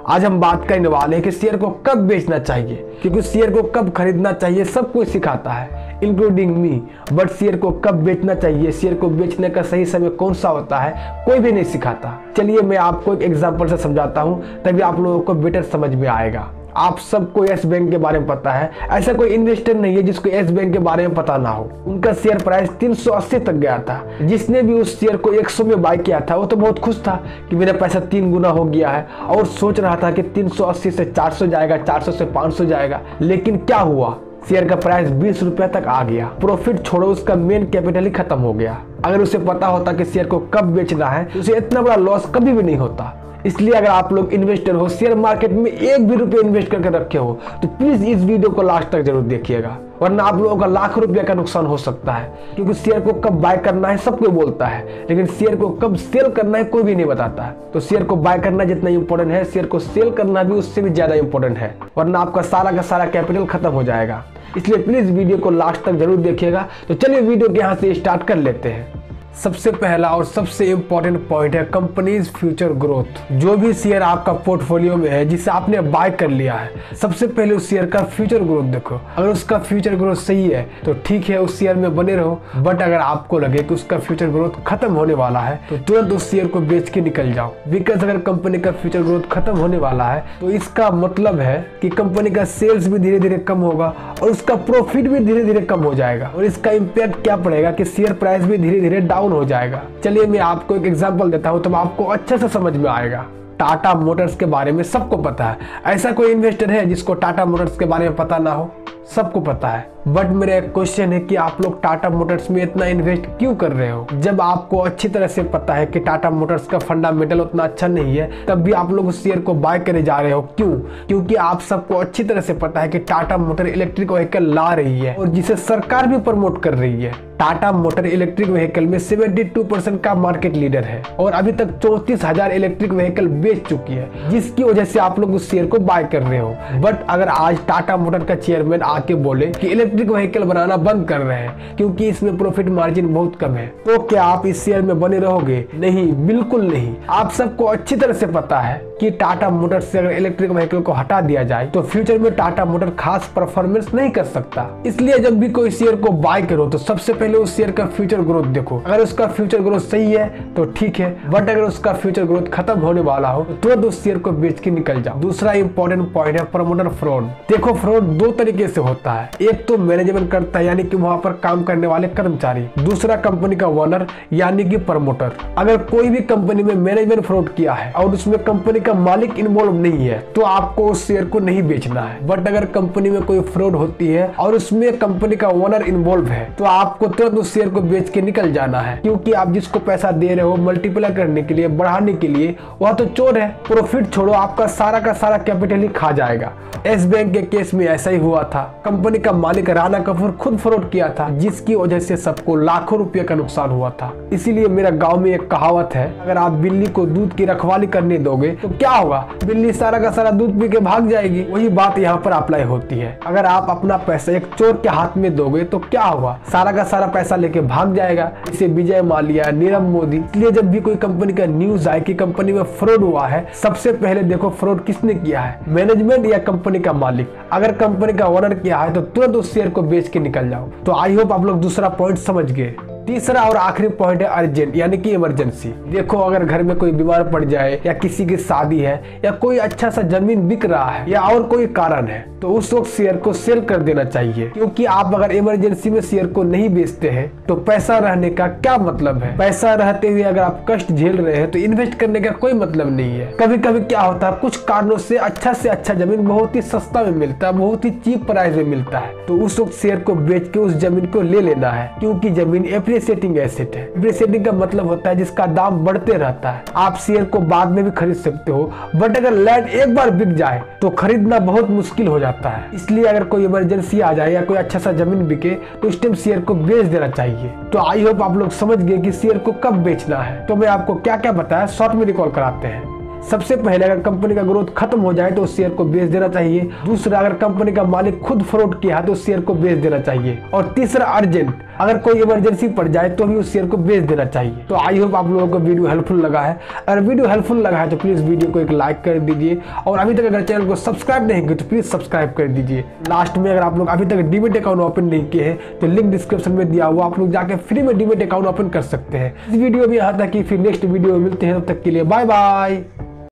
आज हम बात करने वाले हैं कि शेयर को कब बेचना चाहिए, क्योंकि शेयर को कब खरीदना चाहिए सब कोई सिखाता है, इंक्लूडिंग मी। बट शेयर को कब बेचना चाहिए, शेयर को बेचने का सही समय कौन सा होता है, कोई भी नहीं सिखाता। चलिए मैं आपको एक एग्जांपल से समझाता हूँ, तभी आप लोगों को बेटर समझ में आएगा। आप सबको यस बैंक के बारे में पता है, ऐसा कोई इन्वेस्टर नहीं है जिसको यस बैंक के बारे में पता ना हो। उनका शेयर प्राइस 380 तक गया था। जिसने भी उस शेयर को 100 में बाय किया था वो तो बहुत खुश था कि मेरा पैसा 3 गुना हो गया है, और सोच रहा था कि 380 से 400 जाएगा, 400 से 500 जाएगा। लेकिन क्या हुआ, शेयर का प्राइस 20 रुपए तक आ गया। प्रॉफिट छोड़ो, उसका मेन कैपिटल ही खत्म हो गया। अगर उसे पता होता कि शेयर को कब बेचना है तो उसे इतना बड़ा लॉस कभी भी नहीं होता। इसलिए अगर आप लोग इन्वेस्टर हो, शेयर मार्केट में 1 भी रुपये इन्वेस्ट करके रखे हो, तो प्लीज इस वीडियो को लास्ट तक जरूर देखिएगा, वरना आप लोगों का लाख रुपये का नुकसान हो सकता है। क्योंकि शेयर को कब बाय करना है सब कोई बोलता है, लेकिन शेयर को कब सेल करना है कोई भी नहीं बताता है। तो शेयर को बाय करना जितना इंपॉर्टेंट है, शेयर को सेल करना भी उससे भी ज्यादा इंपॉर्टेंट है, वरना आपका सारा का सारा कैपिटल खत्म हो जाएगा। इसलिए प्लीज वीडियो को लास्ट तक जरूर देखिएगा। तो चलिए वीडियो के यहाँ से स्टार्ट कर लेते हैं। सबसे पहला और सबसे इंपॉर्टेंट पॉइंट है कंपनीज फ्यूचर ग्रोथ। जो भी शेयर आपका पोर्टफोलियो में है, जिसे आपने बाय कर लिया है, सबसे पहले उस शेयर का फ्यूचर ग्रोथ देखो। अगर उसका फ्यूचर ग्रोथ सही है तो ठीक है, उस शेयर में बने रहो। बट अगर आपको लगे कि उसका फ्यूचर ग्रोथ खत्म होने वाला है तो तुरंत उस शेयर को बेच के निकल जाओ। बिकॉज अगर कंपनी का फ्यूचर ग्रोथ खत्म होने वाला है तो इसका मतलब है कि कंपनी का सेल्स भी धीरे धीरे कम होगा और उसका प्रॉफिट भी धीरे धीरे कम हो जाएगा। और इसका इम्पैक्ट क्या पड़ेगा कि शेयर प्राइस भी धीरे धीरे डाउन हो जाएगा। चलिए मैं आपको एक एग्जांपल देता हूं, तब आपको अच्छे से समझ में आएगा। टाटा मोटर्स के बारे में सबको पता है। ऐसा कोई इन्वेस्टर है जिसको टाटा मोटर्स के बारे में पता ना हो? सबको पता है। बट मेरा एक क्वेश्चन है कि आप लोग टाटा मोटर्स में इतना इन्वेस्ट क्यों कर रहे हो? जब आपको अच्छी तरह से पता है कि टाटा मोटर्स का फंडामेंटल उतना अच्छा नहीं है, तब भी आप लोग उस शेयर को बाय करे जा रहे हो। क्यों? क्योंकि आप सबको अच्छी तरह से पता है कि टाटा मोटर इलेक्ट्रिक व्हीकल ला रही है और जिसे सरकार भी प्रमोट कर रही है। टाटा मोटर इलेक्ट्रिक व्हीकल में 72% का मार्केट लीडर है और अभी तक 34,000 इलेक्ट्रिक व्हीकल बेच चुकी है, जिसकी वजह से आप लोग उस शेयर को बाय कर रहे हो। बट अगर आज टाटा मोटर का चेयरमैन आके बोले कि इलेक्ट्रिक व्हीकल बनाना बंद कर रहे हैं क्योंकि इसमें प्रॉफिट मार्जिन बहुत कम है, तो क्या आप इस शेयर में बने रहोगे? नहीं, बिल्कुल नहीं। आप सबको अच्छी तरह से पता है कि टाटा मोटर से अगर इलेक्ट्रिक व्हीकल को हटा दिया जाए तो फ्यूचर में टाटा मोटर खास परफॉर्मेंस नहीं कर सकता। इसलिए जब भी कोई शेयर को बाय करो तो सबसे पहले उस शेयर का फ्यूचर ग्रोथ देखो। अगर उसका फ्यूचर ग्रोथ सही है तो ठीक है, बट अगर उसका फ्यूचर ग्रोथ खत्म होने वाला हो तो तुरंत उस शेयर को बेच के निकल जाओ। दूसरा इंपॉर्टेंट पॉइंट है प्रमोटर फ्रॉड। देखो, फ्रॉड 2 तरीके से होता है। एक तो मैनेजमेंट करता है, यानी कि वहां पर काम करने वाले कर्मचारी। दूसरा कंपनी का ओनर, यानी कि प्रमोटर। अगर कोई भी कंपनी में मैनेजमेंट फ्रॉड किया है और उसमें कंपनी का मालिक इन्वॉल्व नहीं है तो आपको उस शेयर को नहीं बेचना है। बट अगर कंपनी में कोई फ्रॉड होती है और उसमें कंपनी का ओनर इन्वॉल्व है तो आपको तुरंत उस शेयर को बेच के निकल जाना है, क्योंकि आप जिसको पैसा दे रहे हो मल्टीप्लाई करने के लिए, बढ़ाने के लिए, वह तो चोर है। प्रॉफिट छोड़ो, आपका सारा का सारा कैपिटल ही खा जाएगा। यस बैंक के केस में ऐसा ही हुआ था। कंपनी का मालिक राणा कपूर खुद फ्रॉड किया था, जिसकी वजह से सबको लाखों रुपए का नुकसान हुआ था। इसीलिए मेरा गांव में एक कहावत है, अगर आप बिल्ली को दूध की रखवाली करने दोगे तो क्या होगा? बिल्ली सारा का सारा दूध पी के भाग जाएगी। वही बात यहाँ पर अप्लाई होती है। अगर आप अपना पैसा एक चोर के हाथ में दोगे तो क्या होगा? सारा का सारा पैसा लेके भाग जाएगा। इसे विजय माल्या, नीरव मोदी। इसलिए जब भी कोई कंपनी का न्यूज आए कि कंपनी में फ्रॉड हुआ है, सबसे पहले देखो फ्रॉड किसने किया है, मैनेजमेंट या कंपनी का मालिक। अगर कंपनी का ओनर किया है तो तुरंत उस शेयर को बेच के निकल जाओ। तो आई होप आप लोग दूसरा पॉइंट समझ गए। तीसरा और आखिरी पॉइंट है अर्जेंट, यानी कि इमरजेंसी। देखो, अगर घर में कोई बीमार पड़ जाए या किसी की शादी है या कोई अच्छा सा जमीन बिक रहा है या और कोई कारण है तो उस वक्त शेयर को सेल कर देना चाहिए। क्योंकि आप अगर इमरजेंसी में शेयर को नहीं बेचते हैं तो पैसा रहने का क्या मतलब है? पैसा रहते हुए अगर आप कष्ट झेल रहे हैं तो इन्वेस्ट करने का कोई मतलब नहीं है। कभी कभी क्या होता है, कुछ कारणों से अच्छा जमीन बहुत ही सस्ता में मिलता है, बहुत ही चीप प्राइस में मिलता है, तो उस वक्त शेयर को बेच के उस जमीन को ले लेना है। क्योंकि जमीन एप्रिसिएटिंग एसेट है। एप्रिसिएटिंग का मतलब होता है जिसका दाम बढ़ते रहता है। आप शेयर को बाद में भी खरीद सकते हो, बट अगर लैंड एक बार बिक जाए तो खरीदना बहुत मुश्किल हो जाता है। इसलिए अगर कोई इमरजेंसी आ जाए या कोई अच्छा सा जमीन बिके तो उस टाइम शेयर को बेच देना चाहिए। तो आई होप आप लोग समझ गए कि शेयर को कब बेचना है। तो मैं आपको क्या क्या बताया शॉर्ट में रिकॉल कराते हैं। सबसे पहले अगर कंपनी का ग्रोथ खत्म हो जाए तो उस शेयर को बेच देना चाहिए। दूसरा, अगर कंपनी का मालिक खुद फ्रॉड किया है तो उस शेयर को बेच देना चाहिए। और तीसरा, अर्जेंट, अगर कोई इमरजेंसी पड़ जाए तो भी उस शेयर को बेच देना चाहिए। तो आई होप आप लोगों को वीडियो हेल्पफुल लगा है। अगर वीडियो हेल्पफुल लगा है तो प्लीज वीडियो को एक लाइक कर दीजिए और अभी तक अगर चैनल को सब्सक्राइब नहीं किया तो प्लीज सब्सक्राइब कर दीजिए। लास्ट में, अगर आप लोग अभी तक डीमेट अकाउंट ओपन नहीं किए हैं तो लिंक डिस्क्रिप्शन में दिया हुआ, आप लोग जाकर फ्री में डीमेट अकाउंट ओपन कर सकते हैं। इस वीडियो में यहाँ तक कि फिर नेक्स्ट वीडियो में मिलते हैं, तब तक के लिए बाय बाय।